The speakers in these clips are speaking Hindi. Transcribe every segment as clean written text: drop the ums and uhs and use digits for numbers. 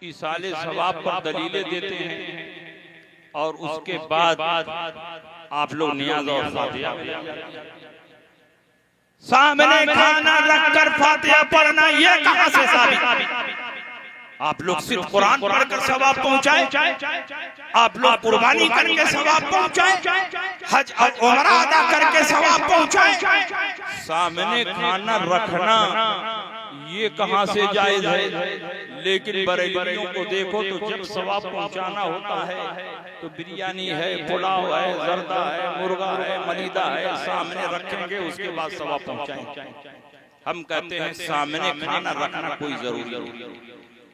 इसाले सवाब पर दलीलें देते हैं और उसके बाद आप लोग नियाज़ और फातिहा सामने खाना रखकर फातिहा पढ़ना, ये कहां से साबित? आप लोग सिर्फ कुरान पढ़कर सवाब पहुंचाए, आप लोग कुर्बानी करके सवाब पहुंचाए, हज और उम्रा अदा करके सवाब पहुंचाए, सामने खाना रखना ये कहां से जायज है? लेकिन बरेलियों को देखो तो जब सवाब पहुंचाना होता है तो बिरयानी है, पुलाव है, जर्दा है, मुर्गा है, मलीदा है, सामने रखेंगे, उसके बाद सवाब पहुंचाएंगे। हम कहते हैं सामने खाना रखना कोई जरूरी नहीं,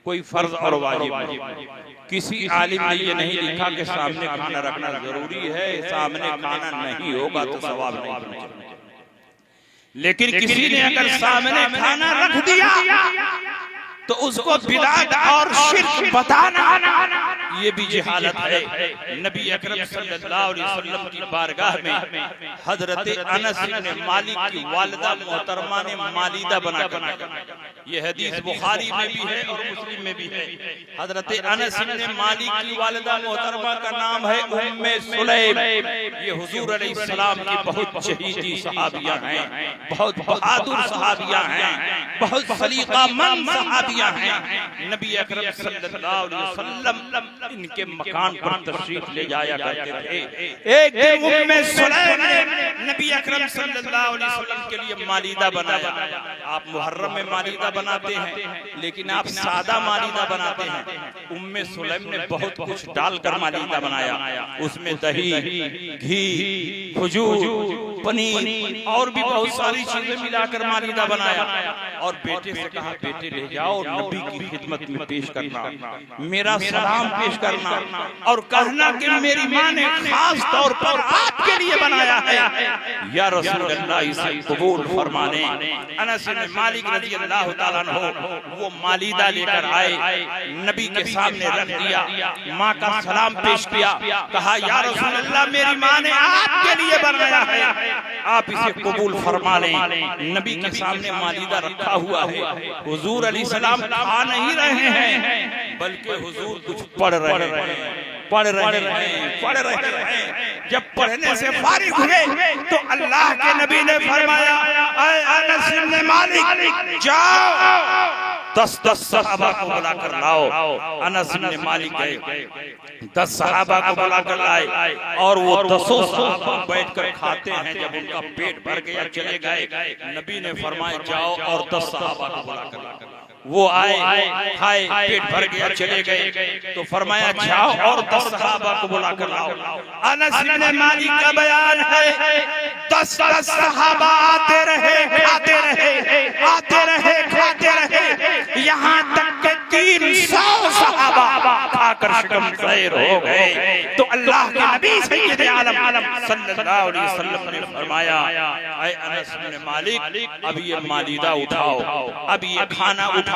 कोई फर्ज और वाजिब नहीं। किसी आलिम ने ये नहीं लिखा कि सामने खाना रखना जरूरी है, सामने खाना नहीं होगा तो सवाब नहीं पहुंचेगा। लेकिन किसी ने अगर सामने खाना रख दिया तो उसको बिदअत और शिर्क बताना ये भी जहालत है। नबी अकरम सल्लल्लाहु अलैहि वसल्लम की बारगाह में हजरत अनस इब्न मालिक की वालिदा मोहतरमा ने मालिदा बनाकर, ये हदीस बुखारी में भी है और मुस्लिम में भी है। हजरत अनस इब्न मालिक की वालिदा मोहतरमा का नाम है उम्मे सुलैम। ये हुजूर अलैहिस्सलाम की बहुत चहीती सहाबिया हैं, बहुत बहादुर सहाबिया हैं, बहुत सलीकामंद सहाबिया हैं। नबी अकरम सल्लल्लाहु अलैहि वसल्लम इनके मकान पर तशरीफ ले जाया करते थे। एक दिन उम्मे सुलैम ने नबी अकरम सल्लल्लाहु अलैहि वसल्लम के लिए मालिदा बनाया। आप मुहर्रम में मालिदा बनाते हैं लेकिन आप सादा मालिदा बनाते हैं। उम्मे सुलैम ने बहुत कुछ डालकर मालिदा बनाया, उसमें दही, घी, खजूर, पनीर और भी बहुत सारी चीजें मिलाकर मालिदा बनाया और बेटे से कहा बेटे ले जाओ, नबी की खिदमत में पेश करना, मेरा सलाम पेश करना और कहना कि मेरी माँ ने खास तौर पर आपके लिए बनाया है, या रसूल अल्लाह इसे कबूल फरमा लें। अनस इब्न मालिक रज़ी अल्लाह ताला अन्हु वो मालिदा लेकर आए, नबी के सामने रख दिया, माँ का सलाम पेश किया, कहा या रसूल अल्लाह मेरी माँ ने आपके लिए बनाया है, आप इसे कबूल फरमा लें। नबी के सामने मालिदा रखा हुआ है, हुजूर अलैहिस्सलाम खा नहीं रहे हैं बल्कि हुजूर कुछ पढ़ रहे हैं। जब पढ़ने से फारिग हुए तो अल्लाह के नबी ने फरमाया ऐ अनस इब्न मालिक जाओ 10 सहाबा को बुला कर लाओ। अनस इब्न मालिक गए, 10 सहाबा को बुला कर लाए और वो 10 सहाबा बैठकर खाते हैं। जब उनका पेट भर गया चले गए, नबी ने फरमाया जाओ और 10 सहाबा को बुला कर लाओ। वो आए, खाए, पेट भर गया चले गए तो फरमाया जाओ और 10 सहाबा को बुला कर लाओ। अनस इब्न मालिक का बयान है 10 सहाबा आते रहे, खाते रहे, आते रहे, खाते रहे, यहाँ तक के 300 सहाबा खाकर शिकम ज़ैर हो गए। तो अल्लाह के नबी सय्यद आलम सल्लल्लाहु अलैहि वसल्लम ने फरमाया ऐ अनस इब्न मालिक अब ये मालिदा उठाओ, अब ये खाना उठाओ,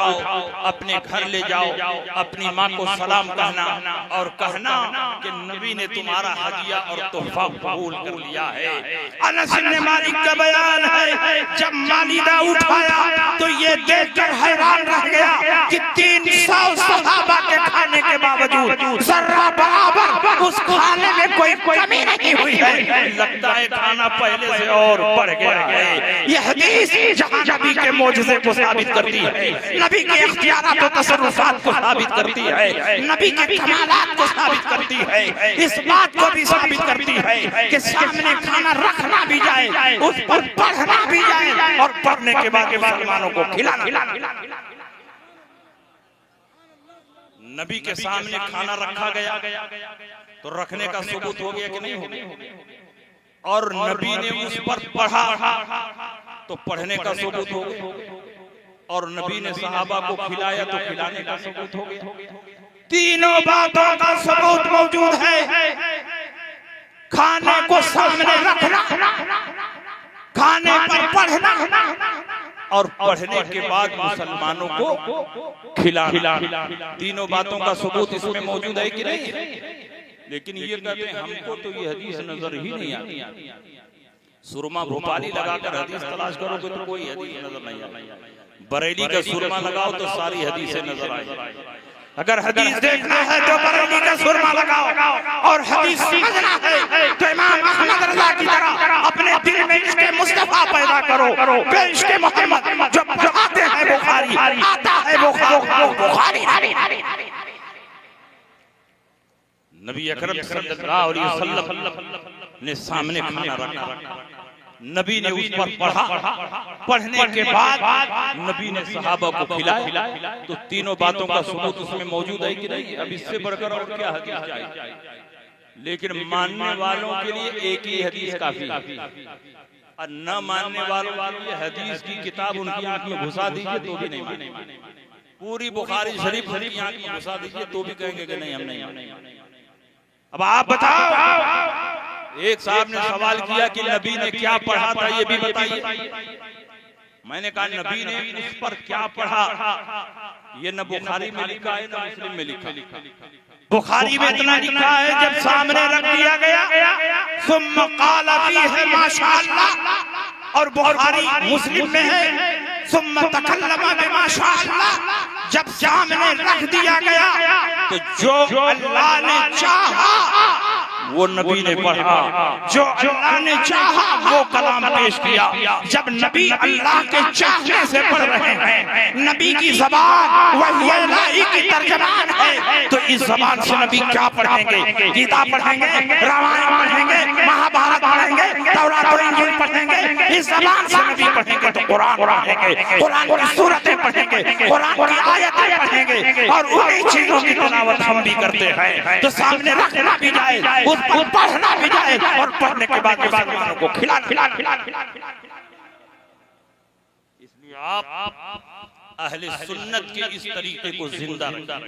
अपने घर ले जाओ, अपनी माँ को सलाम कहना और कहना कि नबी ने तुम्हारा हदिया और तोहफा कबूल कर लिया है। अनस इब्न मालिक का बयान है जब मालिदा उठाया तो ये देखकर हैरान रह गया कि 300 सहाबा के खाने के बावजूद जर्रा बराबर उस खाने में कोई कमी नहीं हुई है। लगता है खाना पहले से और बढ़ गया है। ये हदीस जहाँ नबी के मोजज़े को साबित करती है, नबी के इख्तियारात और तसर्रुफात को साबित करती है, नबी के कमालात को साबित करती है, इस बात को भी साबित करती है कि सामने खाना रखना भी जाए, उस पर पढ़ना भी जाए और पढ़ने के बाद मुसलमानों को खिलाना। नबी के सामने खाना रखा गया तो रखने का सबूत हो गया कि नहीं हो गया? और नबी ने उस पर पढ़ा तो पढ़ने का सबूत हो गया, और नबी ने सहाबा को खिलाया तो खिलाने का सबूत हो गया। तीनों बातों का सबूत मौजूद है। खाने को सामने रखना, खाने पर पढ़ना और पढ़ने के बाद मुसलमानों को खिलाना, तीनों बातों का सबूत इसमें मौजूद है कि नहीं? लेकिन ये कहते हैं हमको तो ये हदीस नजर ही नहीं आती। सुरमा भोपाली लगाकर हदीस तलाश करोगे तो कोई हदीस नजर नहीं आती। बरेली का सुरमा लगाओ तो सारी हदीसें नजर आएगी। अगर हदीस देखना है तो बरेली का सुरमा लगाओ, और हदीस समझना है तो इमाम अहमद रज़ा की तरह अपने दिल में इश्क़े मुस्तफा पैदा करो। इश्क़े मोहम्मद जो पढ़ाते हैं बुखारी, आता है बुखारी। नबी अकरम सल्लल्लाहु अलैहि वसल्लम ने सामने खाना रखा, नबी ने उस पर पढ़ा, पढ़ने के बाद नबी ने सहाबा को खिलाया। तो तीनों बातों का सबूत उसमें मौजूद है कि नहीं? अब इससे बढ़कर और क्या हदीस चाहिए? लेकिन मानने वालों के लिए एक ही हदीस काफी है, और न मानने वालों के लिए हदीस की किताब उनकी आंख में घुसा दीजिए तो भी नहीं मानेंगे। पूरी बुखारी शरीफ उनकी आंख में घुसा दीजिए तो भी कहेंगे कि नहीं हम नहीं। अब आप बताओ, एक साहब ने सवाल किया कि नबी ने क्या पढ़ा था ये भी बताइए। मैंने कहा नबी ने उस पर क्या पढ़ा ये न बुखारी में लिखा है न मुस्लिम में लिखा। बुखारी में इतना लिखा है जब सामने रख दिया गया सुम्मा क़ाला फ़ीही माशाअल्लाह, और बुखारी मुस्लिम में है सुम्मा तकल्लमा बिमाशाअल्लाह। जब सामने रख दिया गया तो जो अल्लाह ने चाहा वो नबी ने पढ़ा, जो अल्लाह ने चाहा वो कलाम पेश किया। जब नबी अल्लाह के चाहने से पढ़ रहे हैं, नबी की ज़बान वही इलाही की तर्जमान है, तो इस ज़बान से नबी क्या पढ़ेंगे? गीता पढ़ेंगे, रामायण पढ़ेंगे, महाभारत पढ़ेंगे, तौरात और इंजील पढ़ेंगे। इस ज़बान से नबी पढ़ेंगे तो कुरान पढ़ेंगे, कुरान की सूरतें पढ़ेंगे, कुरान की आयतें पढ़ेंगे, और उन्हीं चीजों की तिलावत हम भी करते हैं। तो सामने रखना भी जाए, उसको पढ़ना भी जाए, और पढ़ने के बाद मुसलमानों को खिलाना। इसलिए आप अहले सुन्नत के इस तरीके को जिंदा रखें।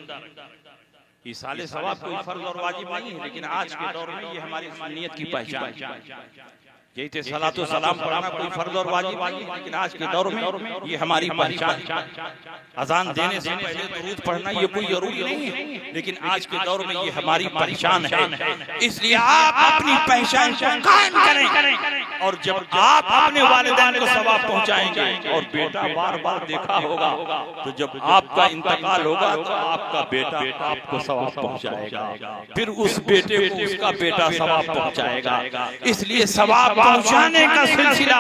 इसाले सवाब कोई फर्ज और वाजिब नहीं है, लेकिन आज के दौर में ये हमारी सुन्नियत की पहचान। यही थे सलातो सलाम पढ़ना कोई फर्ज और वाजिब नहीं, लेकिन आज के दौर में ये हमारी पहचान। अजान देने से पहले दुरूद पढ़ना ये कोई जरूरी नहीं है, लेकिन आज के दौर में ये हमारी पहचान है। इसलिए आप अपनी पहचान को कायम करें, और जब आप अपने वालिदैन को सवाब पहुंचाएंगे, और बेटा बार बार देखा होगा, तो जब आपका इंतकाल होगा तो आपका बेटा आपको सवाब पहुंचाएगा, फिर उस बेटे को उसका बेटा सवाब पहुंचाएगा। इसलिए सवाब पहुंचाने का सिलसिला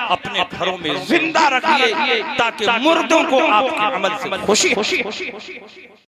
अपने घरों में जिंदा रखिए, ताकि मुर्दों को आपके अमल से खुशी।